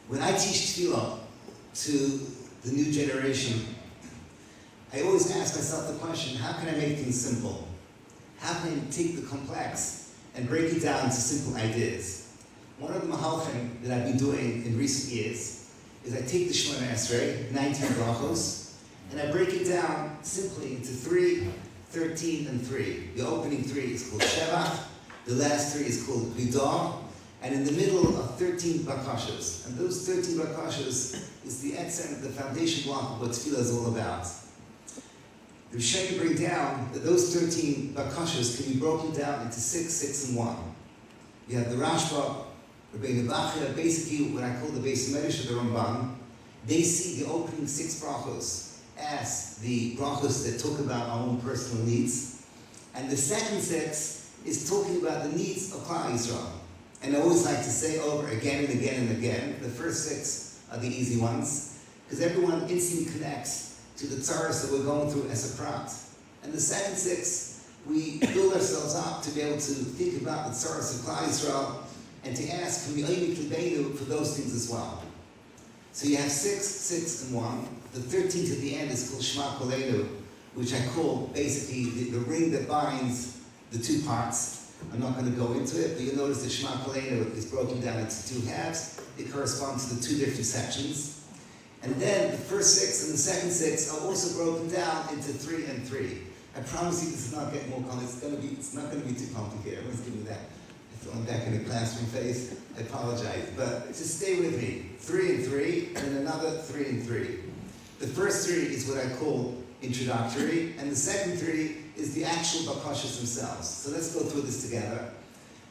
When I teach tefillah to the new generation, I always ask myself the question, how can I make things simple? How can I take the complex and break it down to simple ideas? One of the mechanech that I've been doing in recent years is I take the Shemona Esrei, 19 brachos, and I break it down simply into 3, 13, and 3. The opening 3 is called Shevach, the last 3 is called Ridah, and in the middle are 13 bakashos. And those 13 bakashos is the etzem, the foundation block of what tefillah is all about. The Rishonim bring down that those 13 bakashos can be broken down into 6, 6, and 1. You have the Rashba, Rabbeinu Bachya, basically what I call the Bais Tefilla of the Ramban. They see the opening 6 brachos as the brachos that talk about our own personal needs. And the second 6 is talking about the needs of Klal Yisrael. And I always like to say over again and again and again, the first 6 are the easy ones, because everyone instantly connects to the tzaras that we're going through as a prat. And the second 6, we build ourselves up to be able to think about the tzaras of Klal Yisrael and to ask, can we only klibenu for those things as well? So you have 6, 6, and 1. The 13th at the end is called Shema Kolenu, which I call basically the ring that binds the 2 parts. I'm not going to go into it, but you'll notice that Shema Kolenu is broken down into 2 halves. It corresponds to the 2 different sections. And then the first 6 and the second 6 are also broken down into 3 and 3. I promise you this is not getting more complicated. It's not going to be too complicated. Everyone's giving me that. I'm back in the classroom face. I apologize, but just stay with me. 3 and 3, and then another 3 and 3. The first 3 is what I call introductory, and the second 3 is the actual bakashas themselves. So let's go through this together.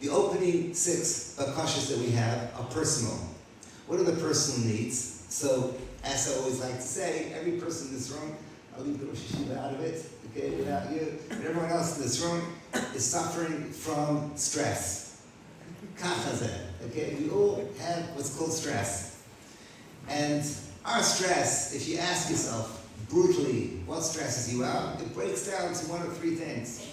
The opening 6 bakashas that we have are personal. What are the personal needs? So, as I always like to say, every person in this room, I'll leave the Rosh Hashiva out of it, okay, without you, but everyone else in this room is suffering from stress. Kachazeh, okay? We all have what's called stress. And our stress, if you ask yourself brutally what stresses you out, it breaks down to 1 of 3 things.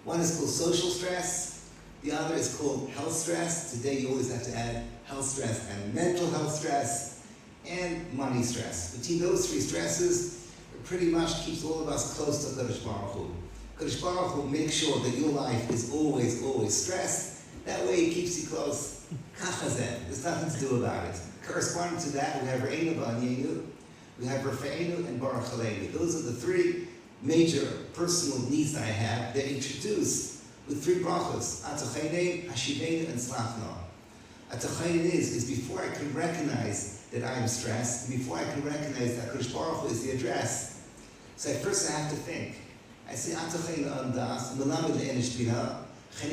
One is called social stress, the other is called health stress. Today you always have to add health stress and mental health stress and money stress. Between those 3 stresses, it pretty much keeps all of us close to Kadosh Baruch Hu. Kadosh Baruch Hu makes sure that your life is always, always stressed. That way it keeps you close. Kachazeh, there's nothing to do about it. Corresponding to that, we have Re'enu Ba'anyenu, we have Rafa'enu and Baruch Aleinu. Those are the 3 major personal needs that I have. They're introduced with 3 brachos, Atachayne, Hashivenu, and Slachna. Atachayne is before I can recognize that I am stressed, before I can recognize that Kadosh Baruch Hu is the address. So first I have to think. I say, Atachayne Andas, Melamed Le'enish Bina, I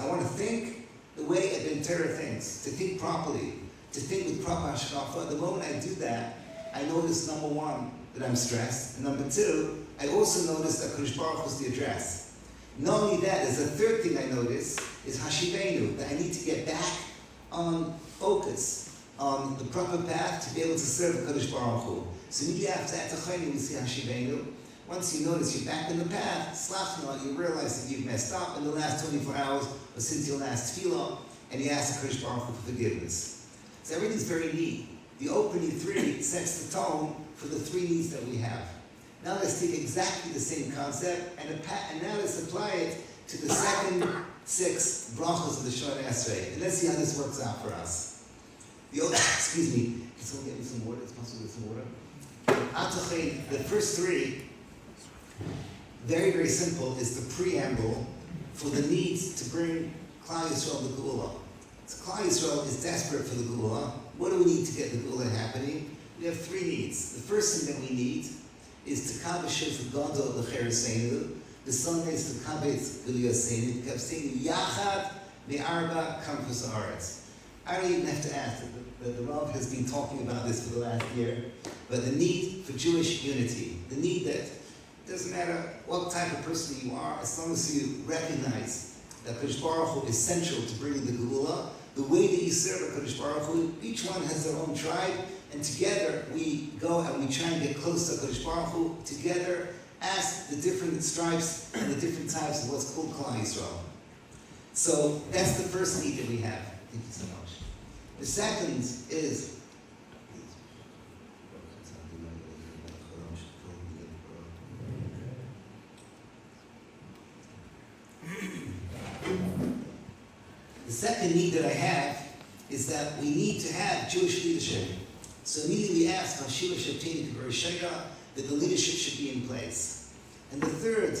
want to think the way a Torah thinks, to think properly, to think with proper hashkafa. The moment I do that, I notice, number 1, that I'm stressed, and number 2, I also notice that Kadosh Baruch Hu is the address. Not only that, there's a third thing I notice, is Hashivenu, that I need to get back on focus, on the proper path to be able to serve Kadosh Baruch Hu. So immediately after Atachaynu, we see Hashivenu. Once you notice you're back in the path, slachna, you realize that you've messed up in the last 24 hours or since your last tefillah, and you ask the Kadosh Baruch Hu for forgiveness. So everything's very neat. The opening 3 sets the tone for the 3 needs that we have. Now let's take exactly the same concept and now let's apply it to the second 6 brachos of the Shemona Esrei. And let's see how this works out for us. Excuse me. Can someone get me some water? It's possible to get some water. The first 3, very, very simple, is the preamble for the needs to bring Klal Yisrael the Geula. So Klal Yisrael is desperate for the Geula. What do we need to get the Geula happening? We have 3 needs. The first thing that we need is to kabbash the gadol l'chereseinu. The second is to kabbash giluyasenu. Kabseinu yachad me'arba campus haaretz. I don't even have to ask. The Rav has been talking about this for the last year. But the need for Jewish unity, the need that it doesn't matter what type of person you are, as long as you recognize that Kadosh Baruch Hu is central to bringing the Geula, the way that you serve a Kadosh Baruch Hu, each one has their own tribe, and together we go and we try and get close to Kadosh Baruch Hu, together as the different stripes and the different types of what's called Klal Yisrael. So that's the first need that we have. Thank you so much. The second is the second need that I have is that we need to have Jewish leadership. So immediately we ask that the leadership should be in place. And the third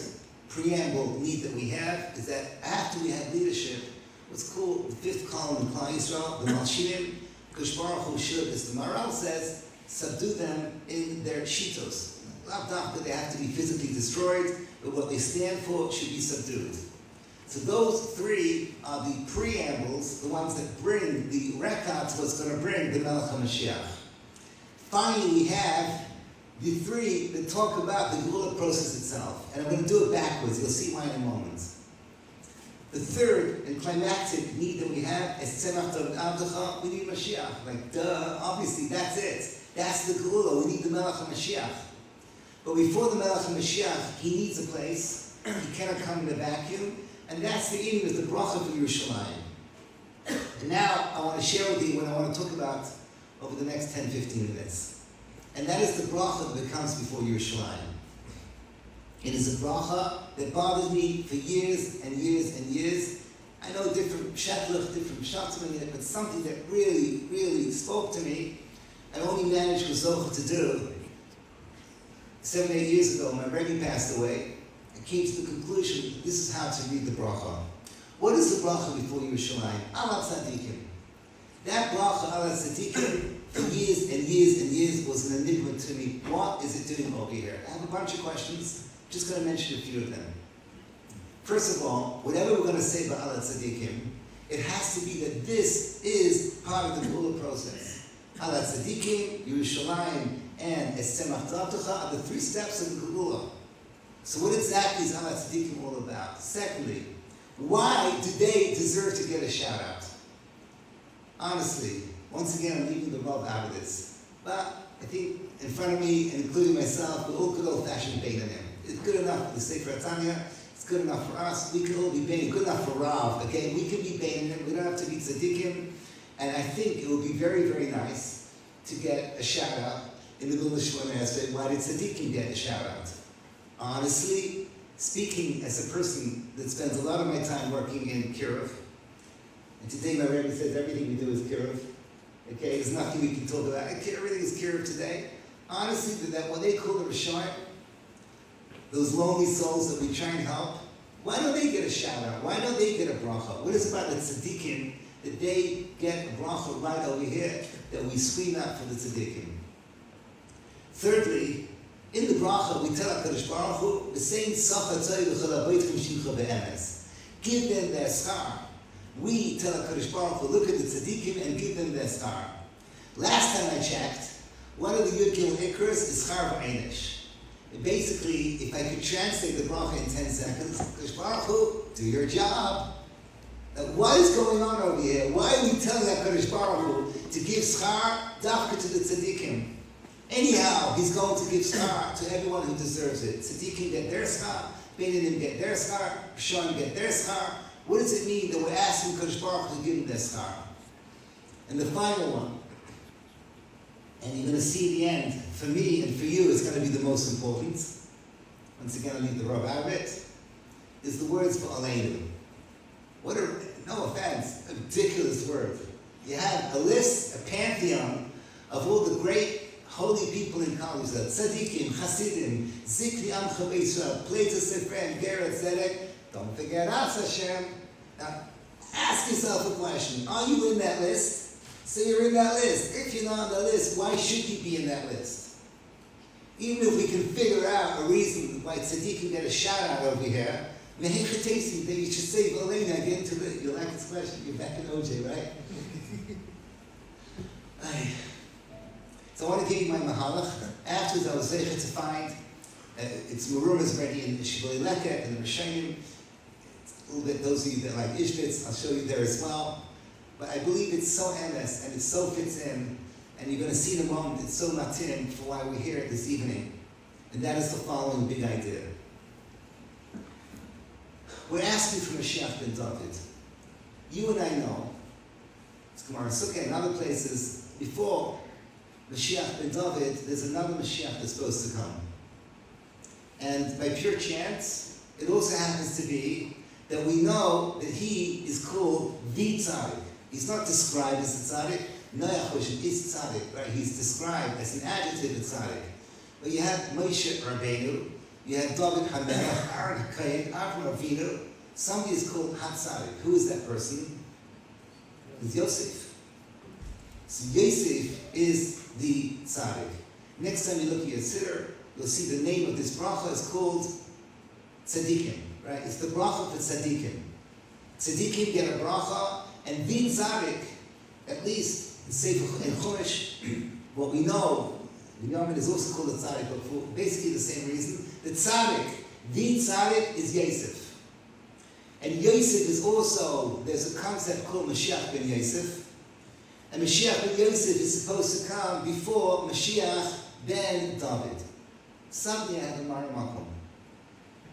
preamble need that we have is that after we have leadership, what's called the fifth column in Klal Yisrael, the Malshinim, Kosh Baruch Hu should, as the Maral says, subdue them in their shitos. Not that they have to be physically destroyed, but what they stand for should be subdued. So those three are the preambles, the ones that bring the rekat to what's going to bring the Melech HaMashiach. Finally, we have the three that talk about the Geula process itself. And I'm going to do it backwards. You'll see why in a moment. The third and climactic need that we have is Tzemach Tov Avdecha, we need Mashiach. Like, duh, obviously, that's it. That's the Geula. We need the Melech HaMashiach. But before the Melech HaMashiach, he needs a place. He cannot come in a vacuum. And that's the aim of the bracha for Yerushalayim. And now I want to share with you what I want to talk about over the next 10-15 minutes. And that is the bracha that comes before Yerushalayim. It is a bracha that bothered me for years and years and years. I know different shetlach, different shatzim in it, but something that really, really spoke to me. I only managed with Zohar to do. 7-8 years ago, my Rebbe passed away. I came to the conclusion that this is how to read the bracha. What is the bracha before Yerushalayim? Hatzaddikim. That bracha Hatzaddikim for years and years and years was an enigma to me. What is it doing over here? I have a bunch of questions. Just going to mention a few of them. First of all, whatever we're going to say about Hatzaddikim, it has to be that this is part of the Geula process. Hatzaddikim, Yerushalayim, and Tzemach Tov are the three steps of the Geula. So what exactly is Hatzaddikim all about? Secondly, why do they deserve to get a shout out? Honestly, once again, I'm leaving the Rav out of this. But I think in front of me, and including myself, we're all good old-fashioned Beinanim. It's good enough for the Sefer Tanya. It's good enough for us. We can all be Beinanim. Good enough for Rav. Okay, we can be Beinanim. We don't have to be tzaddikim. And I think it would be very, very nice to get a shout out in the middle of Shemona Esrei. Why did tzaddikim get a shout out? Honestly, speaking as a person that spends a lot of my time working in Kiruv, and today my Rebbe says everything we do is Kiruv. Okay, there's nothing we can talk about. Everything is Kiruv today. Honestly, that what they call the Rishonim, those lonely souls that we try and help, why don't they get a shout out? Why don't they get a bracha? What is it about the tzaddikim that they get a bracha right over here that we scream out for the tzaddikim? Thirdly, in the bracha, we tell HaKadosh Baruch Hu, the same Sacha Tzai V'chol Habaytchem Shimcha Be'emes. Give them their star. We tell HaKadosh Baruch Hu, look at the tzaddikim and give them their star. Last time I checked, one of the Yud Gimel Ikros is Char V'Einish. Basically, if I could translate the bracha in 10 seconds, HaKadosh Baruch Hu, do your job. Now, what is going on over here? Why are we telling HaKadosh Baruch Hu to give schar dafka to the tzaddikim? Anyhow, he's going to give schar to everyone who deserves it. Tzaddikim get their schar, Beinanim get their schar, Rishonim get their schar. What does it mean that we're asking Kadosh Baruch Hu to give them their schar? And the final one, and you're going to see at the end, for me and for you, it's going to be the most important. Once again, I'll leave the Rav out of it, is the words for Aleinu. What a, no offense, a ridiculous word. You have a list, a pantheon of all the great holy people in Klal Yisrael, tzaddikim, chasidim, zikri amcha b'Yisrael, Plato Sefren, Gera Tzedek. Don't forget us, Hashem. Now, ask yourself a question. Are you in that list? So you're in that list. If you're not on the list, why should you be in that list? Even if we can figure out a reason why tzaddikim get a shout out over here, mechanech that you should say, Valena, again to the, you like this question, you're back in OJ, right? So I want to give you my mahalach. Afterwards, I was zeicher to find, it's Marumas ready in the Shibbolei Leket and the Rishonim. A little bit, those of you that like Ishbitz, I'll show you there as well. But I believe it's so emes and it so fits in, and you're going to see in a moment, it's so matim for why we're here this evening. And that is the following big idea. We're asking for Mashiach ben David. You and I know, Gemara Sukkah and other places, before Mashiach ben David, there's another Mashiach that's supposed to come. And by pure chance, it also happens to be that we know that he is called the tzaddik. He's not described as a tzaddik. Noach is tzaddik, right? He's described as an adjective of tzaddik. But you have Moshe Rabbeinu, you have David HaMelech, Aaron HaKayin, Avraham Avinu. Somebody is called Hatzaddik. Who is that person? It's Yosef. So Yosef is the tzaddik. Next time you look at your siddur, you'll see the name of this bracha is called tzaddikim, right? It's the bracha for tzaddikim. Tzaddikim get a bracha, and the tzaddik, at least in Sefer and Chumash, what we know, Binyamin is also called a tzaddik, but for basically the same reason. The tzaddik is Yosef. And Yosef is also, there's a concept called Mashiach ben Yosef. And Mashiach ben Yosef is supposed to come before Mashiach ben David. Suddenly I have a Marim.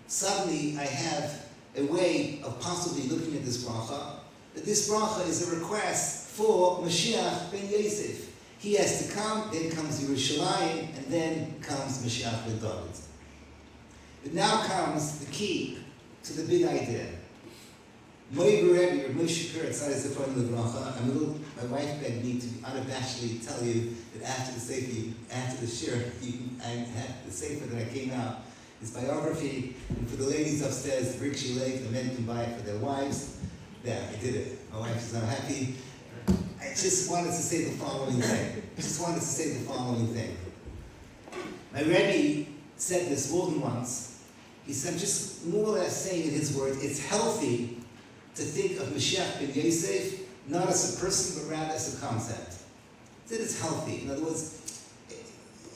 Suddenly I have a way of possibly looking at this bracha, that this bracha is a request for Mashiach ben Yosef. He has to come, then comes Yerushalayim, and then comes Mashiach ben David. But now comes the key to the big idea. My wife begged me to unabashedly tell you that after the shir, I had the sefer that I came out, his biography, and for the ladies upstairs, the Brikshy Lake, the men can buy it for their wives. Yeah, I did it. My wife is not happy. I just wanted to say the following thing. My Rebbe said this more than once. He said, just more or less saying in his words, it's healthy to think of Mashiach ben Yosef not as a person, but rather as a concept. He said it's healthy. In other words,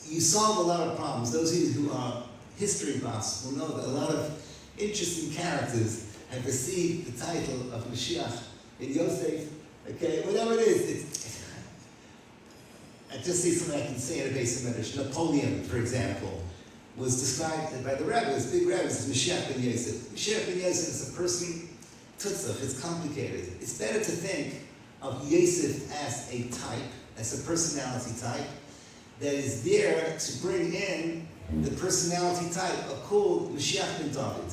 you solve a lot of problems. Those of you who are history buffs will know that a lot of interesting characters have received the title of Mashiach ben Yosef. Okay, whatever it is, I just see something I can say in a basic medrash. Napoleon, for example, was described by the rabbis, big rabbis, as Mashiach ben Yosef. Mashiach ben Yosef is a person, tutzach, it's complicated. It's better to think of Yosef as a type, as a personality type, that is there to bring in the personality type of called Mashiach ben David.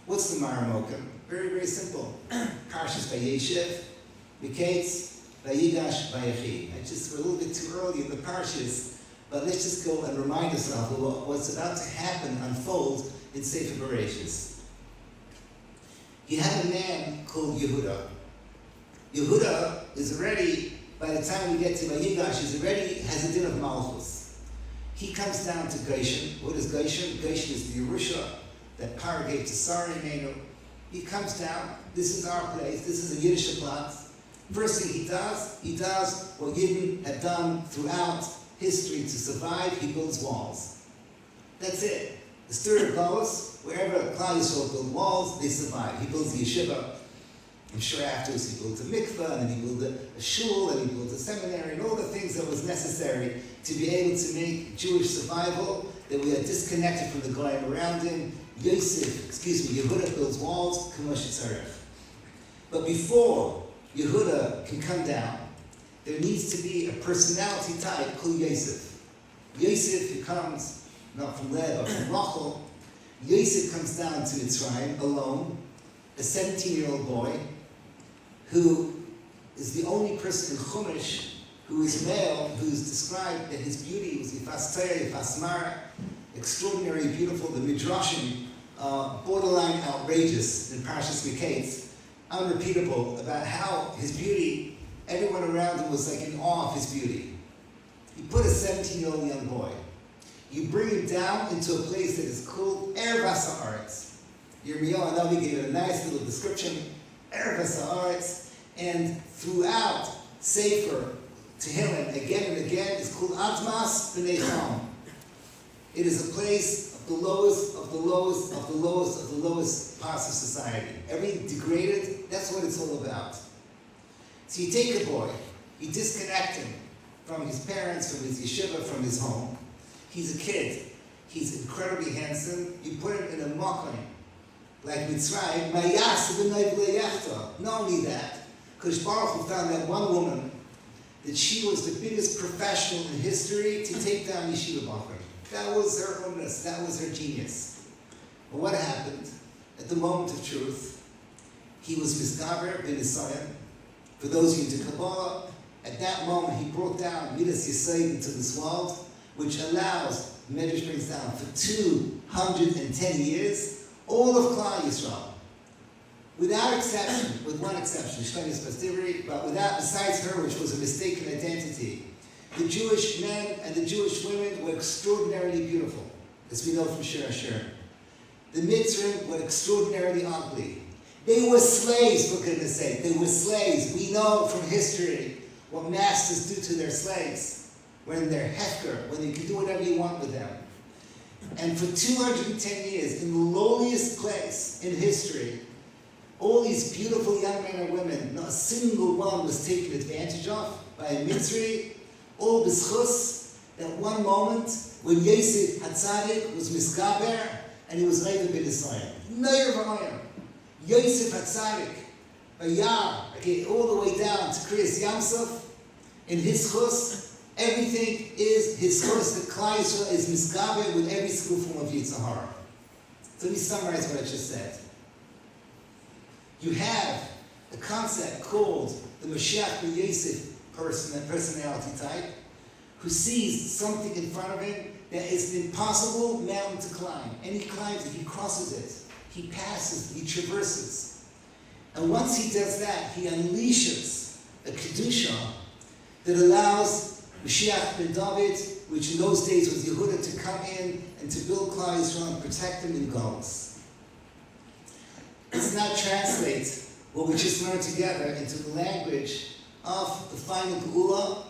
What's the Maramokim? Very, very simple. Parshas Vayeshev, Miketz, Vayigash, Vayechi. We're a little bit too early in the Parshas, but let's just go and remind ourselves of what's about to happen, unfold in Sefer Bereshis. You have a man called Yehuda. Yehuda is already, by the time we get to Vayigash, has a din of Malchus. He comes down to Goshen. What is Goshen? Goshen is the Yerusha that Parah gave to Sarah Imenu. He comes down. This is our place. This is a Yiddish plot. First thing he does what Yidden had done throughout history to survive. He builds walls. That's it. The story goes, wherever Klal Yisrael build walls, they survive. He builds the yeshiva. I'm sure afterwards he built a mikveh, and then he built a shul, and he built a seminary, and all the things that was necessary to be able to make Jewish survival, that we are disconnected from the goyim around him. Yehuda builds walls, Kamosh Tzarech. But before Yehuda can come down, there needs to be a personality type called Yosef. Yosef, who comes not from Leah, but from Rachel. Yosef comes down to Mitzrayim alone, a 17-year-old boy, who is the only person in Chumash who is male, who is described that his beauty was Yifas Torah, Yifas Mara, extraordinary, beautiful. The Midrashim, borderline outrageous in Parshas Miketz, unrepeatable about how his beauty, everyone around him was like in awe of his beauty. You put a 17-year-old young boy, you bring him down into a place that is called Erev Ha'aretz. Yirmiyahu Hanavi gave it a nice little description, Erev Ha'aretz, and throughout Sefer Tehillim, again and again, is called Admas B'nei Cham. It is a place of the lowest of the lowest of the lowest of the lowest parts of society. Everything degraded, that's what it's all about. So you take a boy, you disconnect him from his parents, from his yeshiva, from his home. He's a kid. He's incredibly handsome. You put him in a mechanech, like Mitzrayim, Mayas b'nai b'lei yachta. Not only that, because Baruch Hu found that one woman that she was the biggest professional in history to take down Yeshiva Bachar. That was her holiness, that was her genius. But what happened? At the moment of truth, he was Misgaber ben Yisrael. For those of you into Kabbalah, at that moment he brought down Midas Yisrael into this world, which allows, the Medrash brings down, for 210 years, all of Klal Yisrael, without exception, with one exception, Shlomo's Pastivri, but besides her, which was a mistaken identity, the Jewish men and the Jewish women were extraordinarily beautiful, as we know from Shir Asher. The Mitzrim were extraordinarily ugly. They were slaves, for goodness sake. They were slaves. We know from history what masters do to their slaves when they're hefker, when you can do whatever you want with them. And for 210 years, in the lowliest place in history, all these beautiful young men and women, not a single one was taken advantage of by a Mitzri, all b'schus, that one moment when Yosef Hatzaddik was misgaber and he was Reiva ben Yisrael. Neir v'ayim. Yosef Hatzaddik, Bayar, okay, all the way down to Kriyas Yamsuf, in his chus, everything is his chus, the Klal Yisrael is misgaber with every single form of Yitzhahara. So let me summarize what I just said. You have a concept called the Mashiach ben Yosef personality type, who sees something in front of him that is an impossible mountain to climb. And he climbs it, he crosses it, he passes, he traverses. And once he does that, he unleashes a Kedusha that allows Mashiach ben David, which in those days was Yehuda, to come in and to build Klal Yisrael and protect them in galus. Let's now translate what we just learned together into the language of the final Geula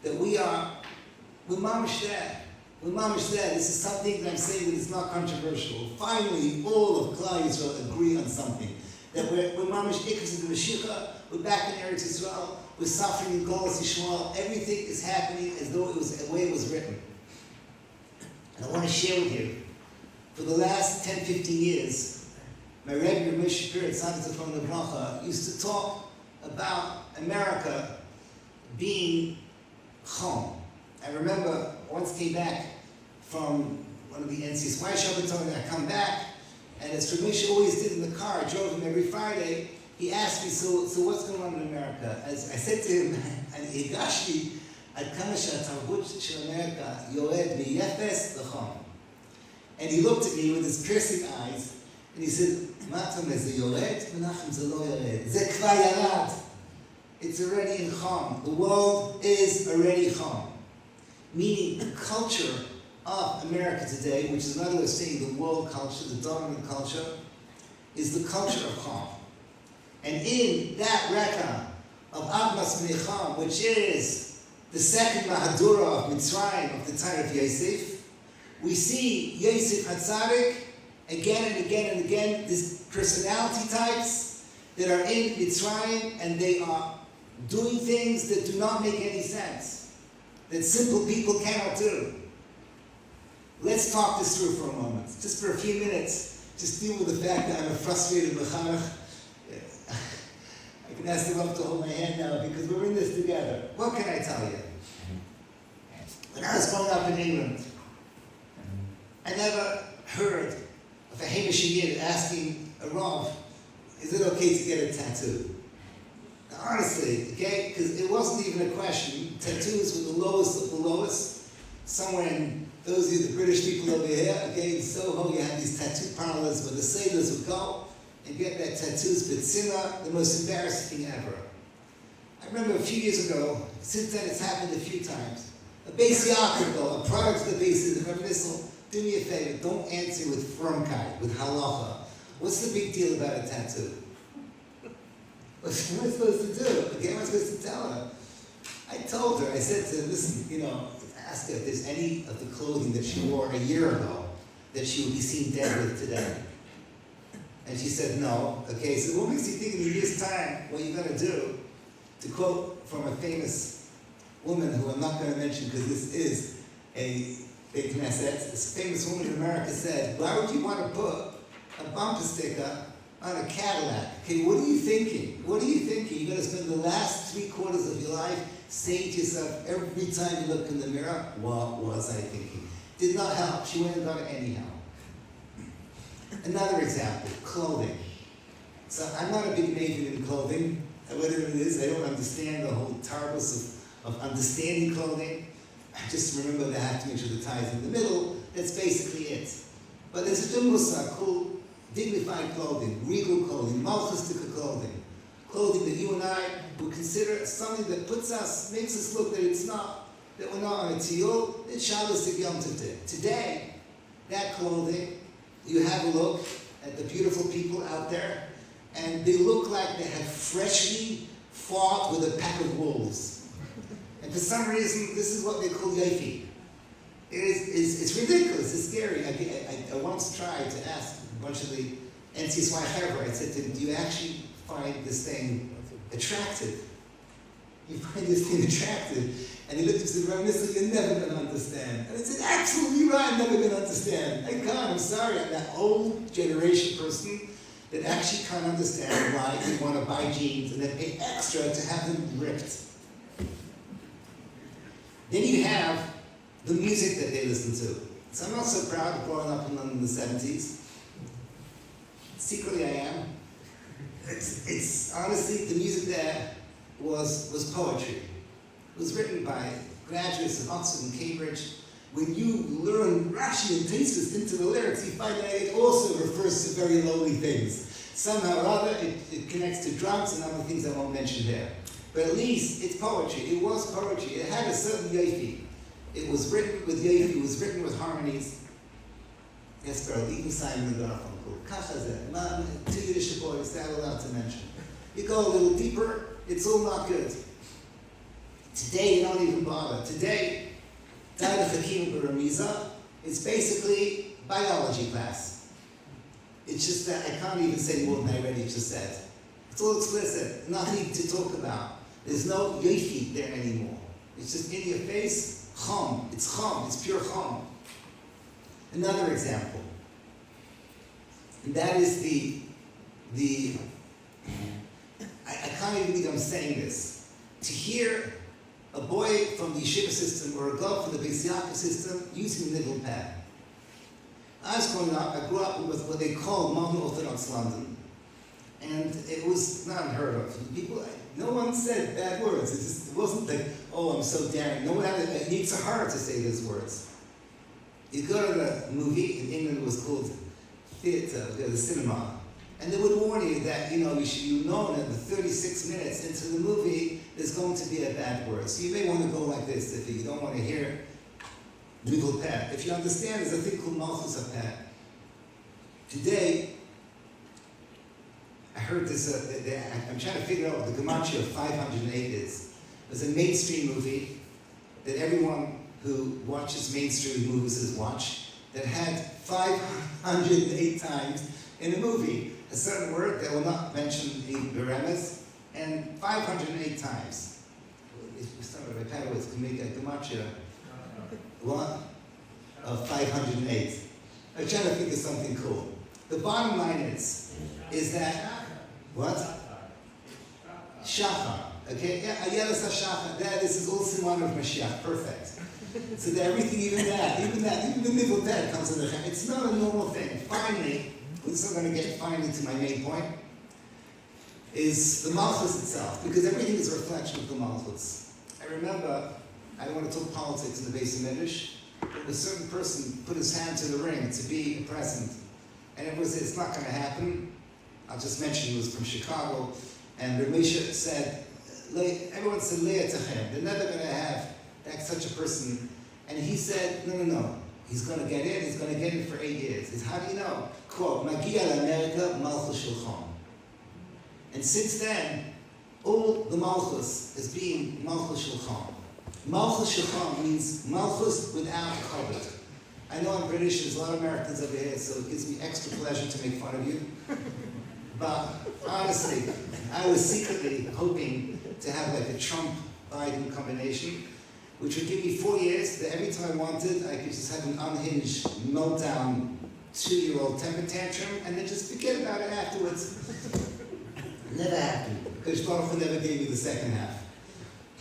that we're mamish there. We're mamish there. This is something that I'm saying that is not controversial. Finally, all of Klal Yisrael agree on something. That we're mamish ikos of the Mashiach, we're back in Eretz Yisrael, we're suffering in Golus Yishmael, everything is happening as though it was the way it was written. And I want to share with you, for the last 10, 15 years, my Rebbe Moshe Shapiro, tzaddik from the bracha, used to talk about America being home. I remember I once came back from one of the NCSY shows, told me I come back, and as Moshe always did in the car, I drove him every Friday, he asked me, so what's going on in America? As I said to him, and Higashti, עד כמה שהתרבות של אמריקה יורד מ-0 ל-חום. And he looked at me with his piercing eyes, and he said, מה אתה אומר, זה יורד? מנחם, זה לא יורד. זה כבר ירד. It's already in Chom. The world is already Chom. Meaning the culture of America today, which is another way of saying the world culture, the dominant culture, is the culture of Chom. And in that reka of Agmas Mecham, which is the second Mahadura of Mitzrayim, of the time of Yosef, we see Yosef Hatzaddik again and again and again, these personality types that are in Mitzrayim, and they are doing things that do not make any sense, that simple people cannot do. Let's talk this through for a moment, just for a few minutes. Just deal with the fact that I'm a frustrated mechanech. I can ask them up to hold my hand now because we're in this together. What can I tell you? When I was growing up in England, I never heard of a Hamish Yid asking a Rav, is it okay to get a tattoo? Now, honestly, okay, because it wasn't even a question. Tattoos were the lowest of the lowest. Somewhere in those of you, the British people over here, okay, in Soho, you have these tattoo parlors where the sailors would go and get their tattoos, but Sinna, the most embarrassing thing ever. I remember a few years ago, since then it's happened a few times, a Bais Yaakov, a product of the Bais Tefilla, do me a favor, don't answer with firmkeit, with halacha. What's the big deal about a tattoo? What am I supposed to do? Okay, what am I supposed to tell her? I told her, I said to her, listen, ask her if there's any of the clothing that she wore a year ago that she would be seen dead with today. And she said no. Okay, so what makes you think in a year's time what you're going to do? To quote from a famous woman who I'm not going to mention because this is a big Knesset, this famous woman in America said, why would you want to put a bumper sticker on a Cadillac? Okay, what are you thinking? What are you thinking? You're going to spend the last 3/4 of your life saying to yourself every time you look in the mirror, what was I thinking? Did not help. She went and got it anyhow. Another example, clothing. So I'm not a big maven in clothing. Whatever it is, I don't understand the whole tarbus of understanding clothing. I just remember that I have to make sure the tie is in the middle. That's basically it. But there's a dumbusa called dignified clothing, regal clothing, malchustika clothing. Clothing that you and I would consider something that puts us, makes us look that it's not, that we're not on a tiyul, it's Shabbos Yom Tov. Today, that clothing, you have a look at the beautiful people out there, and they look like they have freshly fought with a pack of wolves. And for some reason, this is what they call yofi. It's ridiculous, it's scary. I once tried to ask a bunch of the NCSY Chaver, I said to them, do you actually find this thing attractive? You find this thing attractive? And he looked at the Rabbi and said, you're never going to understand. And I said, absolutely right, I'm never going to understand. I can't, I'm sorry, I'm that old generation person that actually can't understand why you want to buy jeans and then pay extra to have them ripped. Then you have the music that they listen to. So I'm not so proud of growing up in London in the 70s. Secretly I am. It's honestly, the music there was poetry. It was written by graduates of Oxford and Cambridge. When you learn Rashi and Tosfos into the lyrics, you find that it also refers to very lowly things. Somehow or other, it connects to drugs and other things I won't mention here. But at least it's poetry. It was poetry. It had a certain yofi. It was written with yofi. It was written with harmonies. Yes, Beryl, even Simon and Garfunkel. Kachazeh. Two Yiddish boys that I'm allowed to mention. You go a little deeper, it's all not good. Today, you don't even bother. Today, Hatzaddikim Baramiza, it's basically biology class. It's just that I can't even say more than I already just said. It's all explicit, nothing to talk about. There's no yofi there anymore. It's just in your face, chum. It's chum, it's pure chum. Another example, and that is I can't even believe I'm saying this. To hear a boy from the yeshiva system or a girl from the Bais Tefilla system using the niggle pad. I was growing up, I grew up with what they call modern Orthodox London. And it was not unheard of. People, no one said bad words. It wasn't like, oh, I'm so daring. No one had it needs a heart to say those words. You go to the movie, in England it was called theatre, the cinema. And they would warn you that, you know that the 36 minutes into the movie, there's going to be a bad word. So you may want to go like this if you don't want to hear legal pet. If you understand, there's a thing called malchus pet. Today, I heard this, I'm trying to figure out what the gematria of 508 is. There's a mainstream movie that everyone who watches mainstream movies has watched that had 508 times in a movie a certain word that will not mention in Beremes, and 508 times. If we start with Malinowitz, can make a gematria. What? Of 508. I'm trying to think of something cool. The bottom line is that, what? Shachar. Okay? Yeah, Ayelas HaShachar. This is all Siman of Mashiach. Perfect. So that everything, even the middle that comes in the Chaim. It's not a normal thing. Finally, this is going to get finally to my main point, is the Malchus itself, because everything is a reflection of the Malchus. I remember, I don't want to talk politics in the Beis Midrash, but a certain person put his hand to the ring to be a president. And everyone said, it's not going to happen. I'll just mention he was from Chicago. And Ramesha said, everyone said, Leah Tachem. They're never going to have such a person. And he said, no. He's going to get in. He's going to get in for 8 years. He said, how do you know? Quote, Magia l'America Malchus Shulchan. And since then, all the Malchus is being Malchus Shulchan. Malchus Shulchan means Malchus without covet. I know I'm British, there's a lot of Americans over here, so it gives me extra pleasure to make fun of you. But honestly, I was secretly hoping to have like a Trump-Biden combination, which would give me 4 years that every time I wanted, I could just have an unhinged, meltdown, 2-year-old temper tantrum, and then just forget about it afterwards. Never happened, because Baruch Hu never gave me the second half.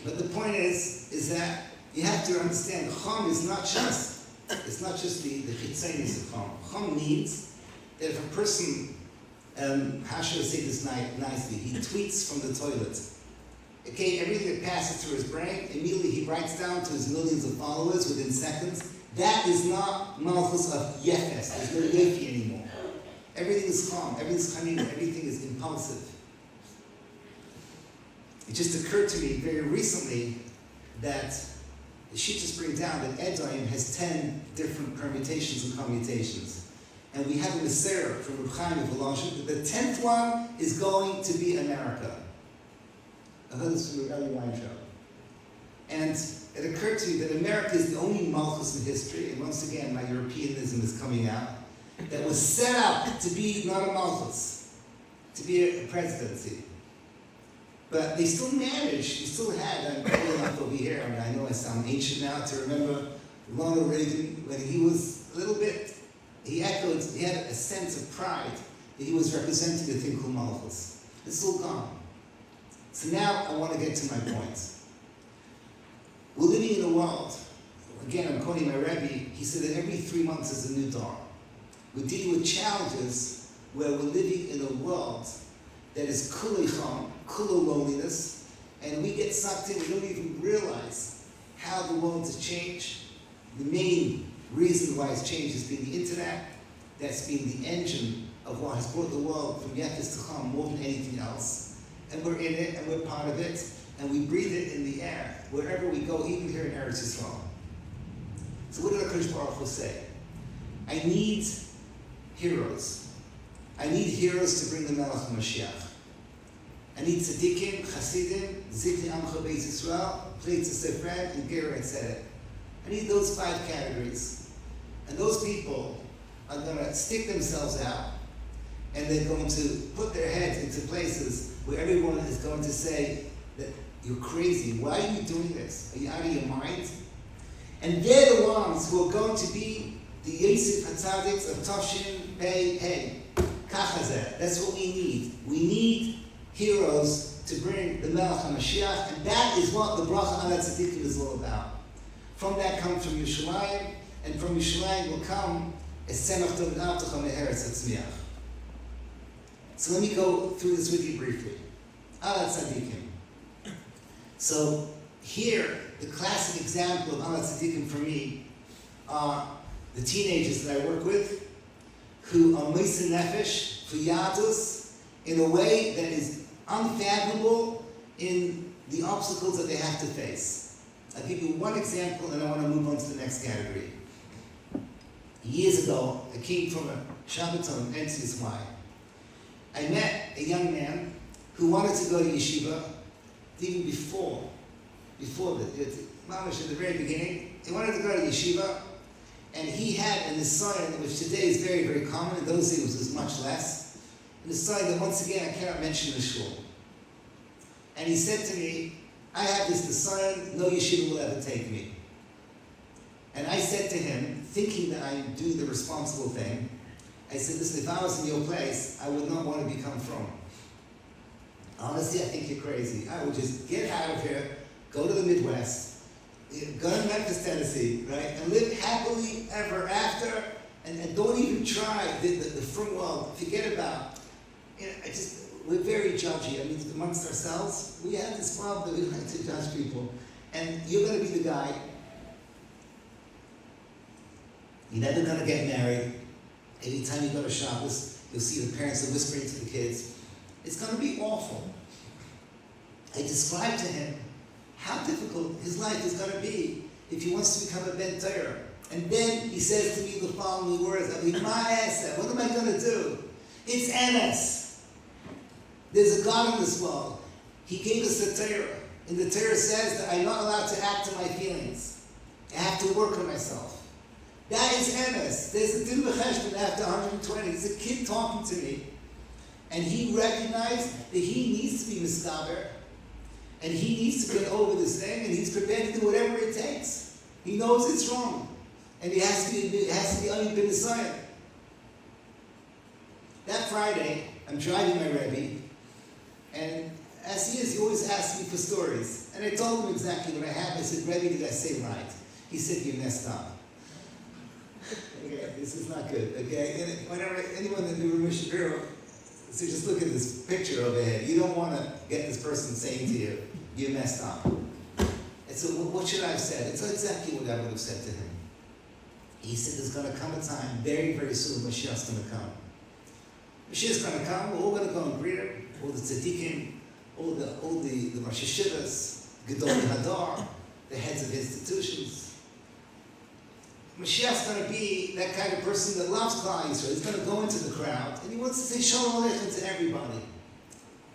But the point is that you have to understand, Chum is not just, it's not just the chitzanis of Chum. Chum means that if a person, how should I say this nicely, he tweets from the toilet. Okay, everything that passes through his brain, immediately he writes down to his millions of followers within seconds. That is not malchus of yefes. There's no yefi anymore. Everything is calm, everything's coming, everything is impulsive. It just occurred to me very recently that the Shittas bring down that Edom has 10 different permutations and commutations. And we have a Masera from Chaim of Voloshin that the 10th one is going to be America. I heard this from Eli Weintraub. And it occurred to me that America is the only malchus in history, and once again my Europeanism is coming out, that was set up to be not a malchus, to be a presidency. But they still managed, they still had, I'm old enough over here, I mean, I know I sound ancient now, to remember Ronald Reagan, when he was a little bit, he had a sense of pride that he was representing the thing called malchus. It's all gone. So now I want to get to my point. We're living in a world, again I'm quoting my Rebbe, he said that every 3 months is a new dawn. We're dealing with challenges where we're living in a world that is kulei cham, kulei loneliness, and we get sucked in, we don't even realize how the world has changed. The main reason why it's changed has been the internet. That's been the engine of what has brought the world from yefes to cham more than anything else. And we're in it, and we're part of it, and we breathe it in the air, wherever we go, even here in Eretz Yisrael. So what did HaKadosh Baruch Hu say? I need heroes. I need heroes to bring the Melech Mashiach. I need tzaddikim, chasidim, zikni amcha Bais Yisrael, pleit tzefred, and ger etc. I need those 5 categories. And those people are going to stick themselves out, and they're going to put their heads into places where everyone is going to say that you're crazy. Why are you doing this? Are you out of your mind? And they're the ones who are going to be the Yosef Hatzaddiks of Toshin Pei Hey. Kachazeh. That's what we need. We need heroes to bring the Melech Mashiach, and that is what the bracha on Hatzaddikim is all about. From that comes from Yerushalayim, and from Yerushalayim will come a Semach Tov Avtach Me'eretz Hatzmiach. So let me go through this with you briefly. Hatzaddikim. So here, the classic example of Hatzaddikim for me are the teenagers that I work with, who are Moisen Nefesh for Yadus in a way that is unfathomable in the obstacles that they have to face. I'll give you one example, and I want to move on to the next category. Years ago, I came from a Shabbaton in NCSY. I met a young man who wanted to go to yeshiva even before Mamash at the very beginning. He wanted to go to yeshiva, and he had an assignment, which today is very, very common. In those days it was much less. An assignment that, once again, I cannot mention the shul. And he said to me, I have this assignment, no yeshiva will ever take me. And I said to him, thinking that I do the responsible thing, I said, listen, if I was in your place, I would not want to become from. Honestly, I think you're crazy. I would just get out of here, go to the Midwest, go to Memphis, Tennessee, right, and live happily ever after, and don't even try the frum world. Forget about, we're very judgy. I mean, amongst ourselves, we have this problem that we like to judge people. And you're going to be the guy. You're never going to get married. Anytime you go to Shabbos, you'll see the parents are whispering to the kids. It's going to be awful. I described to him how difficult his life is going to be if he wants to become a Ben Torah. And then he says to me the following words, I mean, my ass, what am I going to do? It's emes. There's a God in this world. He gave us the Torah. And the Torah says that I'm not allowed to act on my feelings. I have to work on myself. That is emes. There's a din b'cheshbon after 120. It's a kid talking to me. And he recognized that he needs to be miskaber. And he needs to get over this thing. And he's prepared to do whatever it takes. He knows it's wrong. And he has to be only been Messiah. That Friday, I'm driving my Rebbe. And as he is, he always asks me for stories. And I told him exactly what I have. I said, Rebbe, did I say right? He said, you messed up. Okay, this is not good, okay? And whenever anyone that do a Mission Bureau, so just look at this picture over here. You don't want to get this person saying to you, you messed up. And so what should I have said? It's exactly what I would have said to him. He said, there's going to come a time, very, very soon, Mashiach's going to come. Mashiach's going to come, we're all going to go and greet him, all the tzaddikim, all the Rosh Hashivas, Gedolei Hadar, the heads of institutions. Mashiach's going to be that kind of person that loves Klal Yisrael. He's going to go into the crowd and he wants to say Shalom Aleichem to everybody.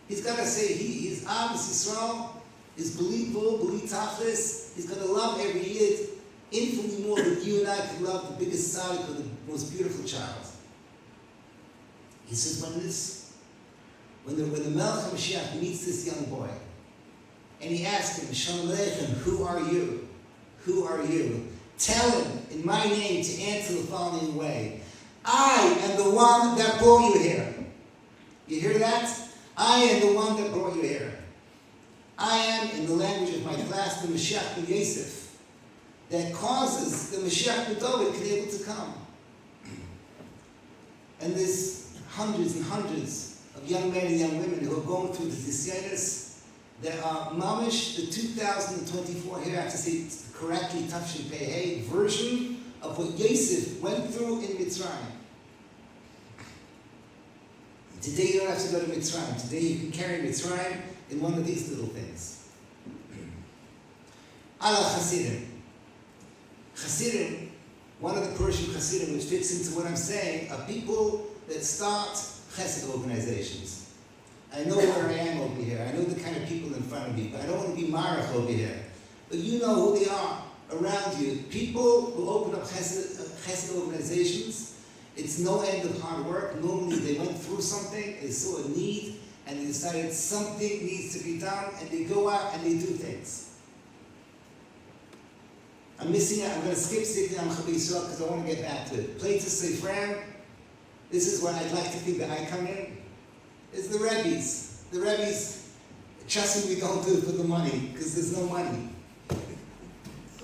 He's going to say he's Am Yisrael, he's believable, believe tachlis. He's going to love every Yid infinitely more than you and I could love the biggest tzaddik or the most beautiful child. He says when the Melech HaMashiach meets this young boy and he asks him, Shalom Aleichem, who are you? Who are you? Tell him in my name to answer the following way. I am the one that brought you here. You hear that? I am the one that brought you here. I am, in the language of my class, the Mashiach ben Yosef, that causes the Mashiach ben David to be able to come. And there's hundreds and hundreds of young men and young women who are going through the Tisyanis. There are mamish, the 2024, here I have to say correctly, Tafshin Pei version of what Yosef went through in Mitzrayim. Today you don't have to go to Mitzrayim. Today you can carry Mitzrayim in one of these little things. Ala Chasidim. Chasidim, one of the Persian Chasidim, which fits into what I'm saying, are people that start chesed organizations. I know where I am over here. I know the kind of people in front of me, but I don't want to be marach over here. But you know who they are around you. People who open up chesed organizations, it's no end of hard work. Normally they went through something, they saw a need, and they decided something needs to be done, and they go out and they do things. I'm missing it. I'm going to skip Zikri Am Chabisra because I want to get back to it. Play to Seifram. This is where I'd like to think that I come in. It's the Rebbe's. The Rebbe's, trust me, we don't do it for the money, because there's no money.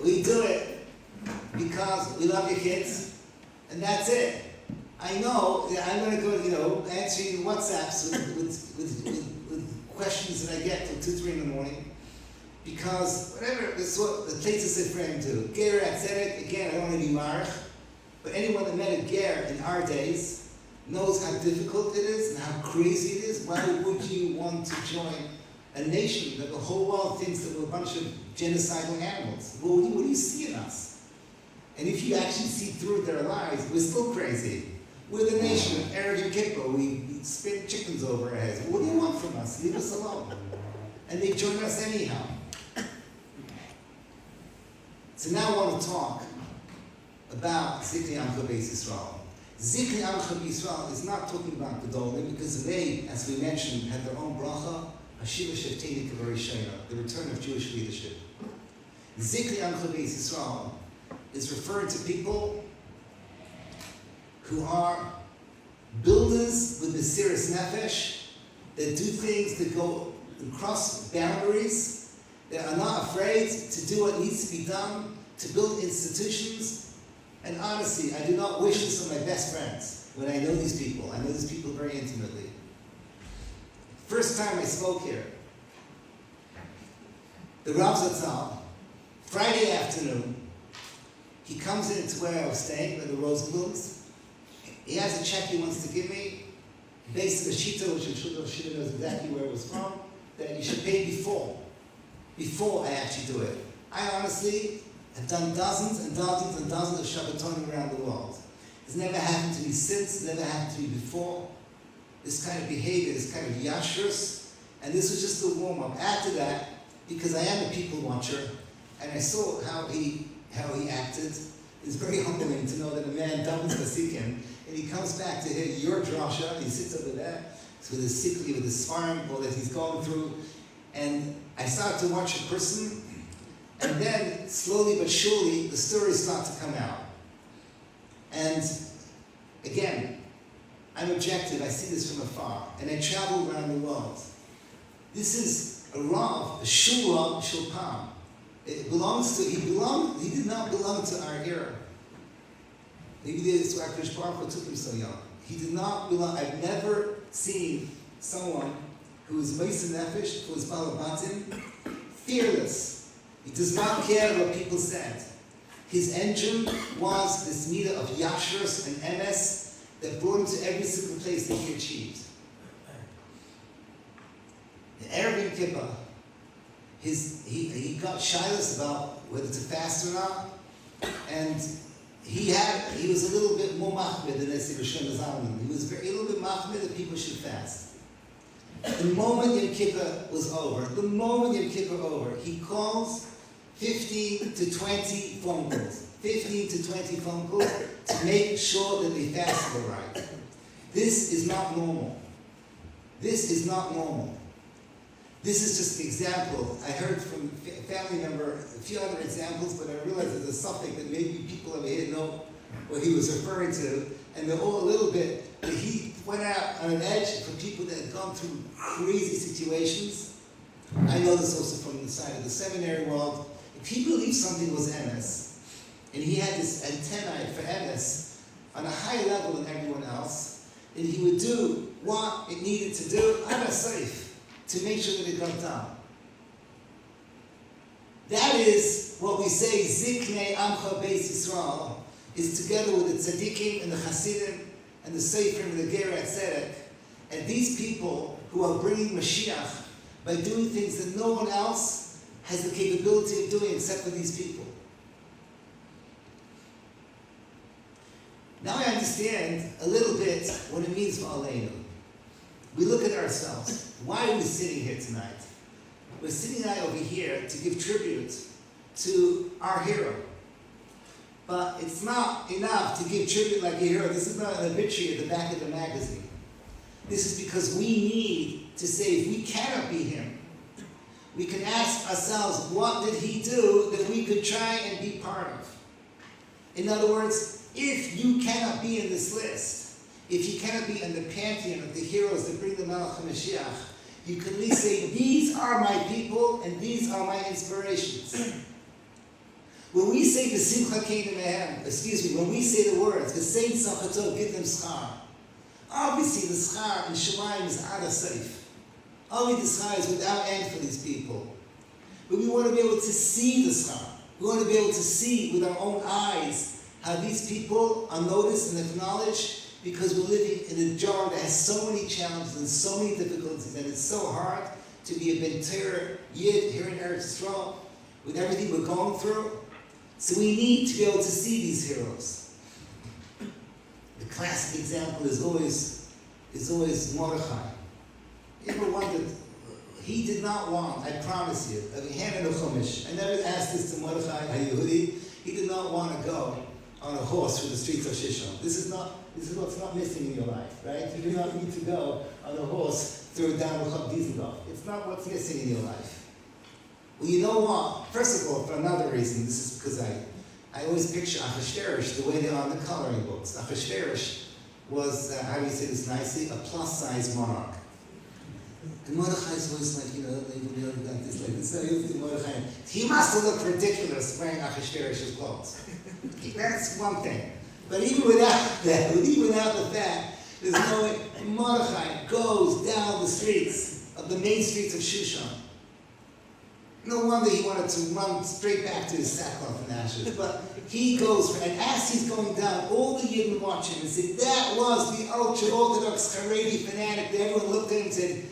We do it because we love your kids, and that's it. I know that I'm going to go, answering WhatsApps with questions that I get till 2, 3 in the morning, because whatever, that's what the places they frame do. Ger Hatzaddik, again, I don't want to be marach, but anyone that met a ger in our days knows how difficult it is and how crazy it is. Why would you want to join a nation that the whole world thinks that we're a bunch of genocidal animals? Well, what do you see in us? And if you actually see through their lives, we're still crazy. We're the nation of Erev and Kippur. We spin chickens over our heads. What do you want from us? Leave us alone. And they join us anyhow. So now I want to talk about Zikri Am Bais Yisrael. Zikri Am Yisrael is not talking about Gedolim, because they, as we mentioned, had their own bracha, Hashiva Shefteni Kavarishayna, the return of Jewish leadership. Zikri Am Bais Yisrael is referring to people who are builders with Mesiras Nefesh, that do things that go and cross boundaries, that are not afraid to do what needs to be done, to build institutions. And honestly, I do not wish this on my best friends when I know these people. I know these people very intimately. First time I spoke here, the Rav Zatzal, Friday afternoon, he comes into where I was staying, at the Rosenblums. He has a check he wants to give me, based on a shita, which I'm sure the shita knows exactly where it was from, that you should pay before I actually do it. I honestly have done dozens and dozens and dozens of Shabbatonim around the world. It's never happened to me since, never happened to me before. This kind of behavior, this kind of yashrus, and this was just the warm-up. After that, because I am a people watcher, and I saw how he acted, it's very humbling to know that a man doubles Hatzaddikim, and he comes back to hear your drasha, he sits over there, with his sikli, with his svarim, all that he's going through, and I started to watch a person, and then, slowly but surely, the stories start to come out. And, again, I'm objective, I see this from afar, and I travel around the world. This is a Rav, a Shul Shulpan. It belongs to, he did not belong to our era. Maybe that's why Krish Baruch Hu took him so young. He did not belong, I've never seen someone who is Meiser Nefesh, who is Balabatim, fearless. He does not care what people said. His engine was this meter of Yashrus and MS that brought him to every single place that he achieved. The Erev Kippur, he got shilas about whether to fast or not, and he was a little bit more machmir than Nesi Rishon Zalman. He was a little bit machmir that people should fast. The moment Yom Kippur was over, he calls 15 to 20 phone calls. 15 to 20 phone calls to make sure that they fast all right. This is not normal. This is not normal. This is just an example. I heard from a family member a few other examples, but I realized there's something that maybe people over here know what he was referring to, and they're all a little bit, that he went out on an edge for people that had gone through crazy situations. I know this also from the side of the seminary world. If he believed something was MS, and he had this antennae for MS on a higher level than everyone else, and he would do what it needed to do, I'm safe, to make sure that it got done. That is what we say, Ziknei Amcha Bais Yisrael, is together with the tzaddikim and the Hasidim and the Sefer and the Hatzaddik, and these people who are bringing Mashiach by doing things that no one else has the capability of doing except for these people. Now I understand a little bit what it means for Aleinu. We look at ourselves. Why are we sitting here tonight? We're sitting tonight over here to give tribute to our hero. But it's not enough to give tribute like a hero. This is not an obituary at the back of the magazine. This is because we need to say, if we cannot be him, we can ask ourselves, what did he do that we could try and be part of? In other words, if you cannot be in this list, if you cannot be in the pantheon of the heroes that bring the Melech Mashiach, you can at least say, these are my people and these are my inspirations. When we say the Simcha Kein Mehem, when we say the words, the saints Sachato, give them schar. Obviously the schar in Shemayim is out of safe. Only the schar is without end for these people. But we want to be able to see the schar. We want to be able to see with our own eyes how these people are noticed and acknowledged, because we're living in a jar that has so many challenges and so many difficulties, and it's so hard to be a Benter Yid here in Eretz Yisrael with everything we're going through. So we need to be able to see these heroes. The classic example is always Mordechai. You ever wondered? He did not want, I promise you, I never asked this to Mordechai HaYehudi. He did not want to go on a horse through the streets of Shishon. This is what's not missing in your life, right? You do not need to go on a horse through down Rehov Dizengoff. It's not what's missing in your life. Well, you know what? First of all, for another reason, this is because I always picture Achashverosh the way they are in the coloring books. Achashverosh was, how do you say this nicely, a plus-size monarch. And Mordechai is always like, like this, like this. So Mordechai, he must have looked ridiculous wearing Achashverosh's clothes. That's one thing. But even without the fact, there's no way. Mordechai goes down the streets of the main streets of Shushan. No wonder he wanted to run straight back to his sackcloth and ashes. But he goes, and as he's going down, all the Yidden watch him and said, that was the ultra-Orthodox Haredi fanatic that everyone looked at him and said,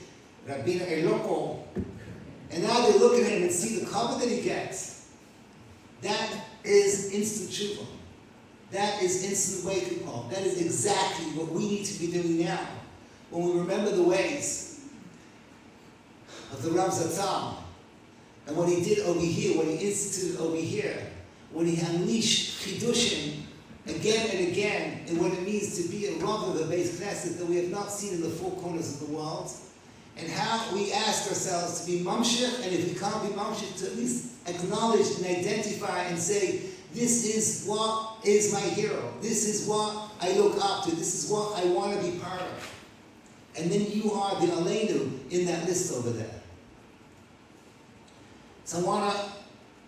Rabbeinu Eloko. And now they look at him and see the cover that he gets. That is instant tshuva. That is instant wake-up call. That is exactly what we need to be doing now. When we remember the ways of the Rav Zatzal, and what he did over here, what he instituted over here, when he unleashed chidushim again and again, and what it means to be a Rav of the Bais Knesset that we have not seen in the four corners of the world, and how we ask ourselves to be Mashiach, and if we can't be Mashiach, to at least acknowledge and identify and say, this is what is my hero. This is what I look up to. This is what I want to be part of. And then you are the Aleinu in that list over there. So I want to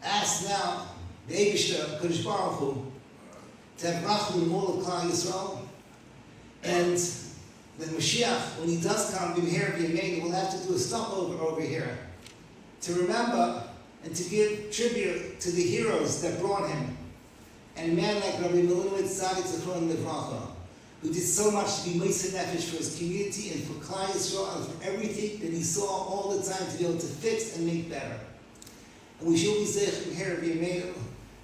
ask now the Eibishter, Kodesh Baruch Hu, to have bracha with all of Klal Yisrael, and the Mashiach, when he does come, we'll have to do a stopover over here to remember and to give tribute to the heroes that brought him. And a man like Rabbi Malinowitz, tzaddik Zichron Livracha, who did so much to be mechanech for his community and for Klal Yisrael and for everything that he saw all the time to be able to fix and make better. And we should be zeichem here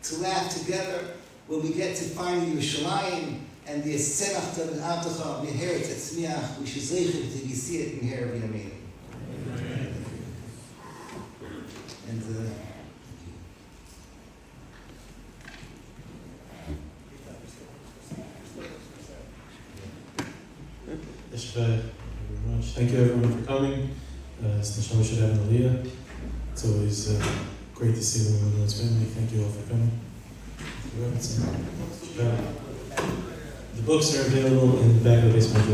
to laugh together when we get to find Yerushalayim and the Esenach to the Avtacha, Meheret Tzmiach, we should zeichem to be see it in here V'yameinu. And thank you everyone for coming. Neshama should have an aliyah. It's always great to see the Malinowitz family. Thank you all for coming. The books are available in the back of the basement.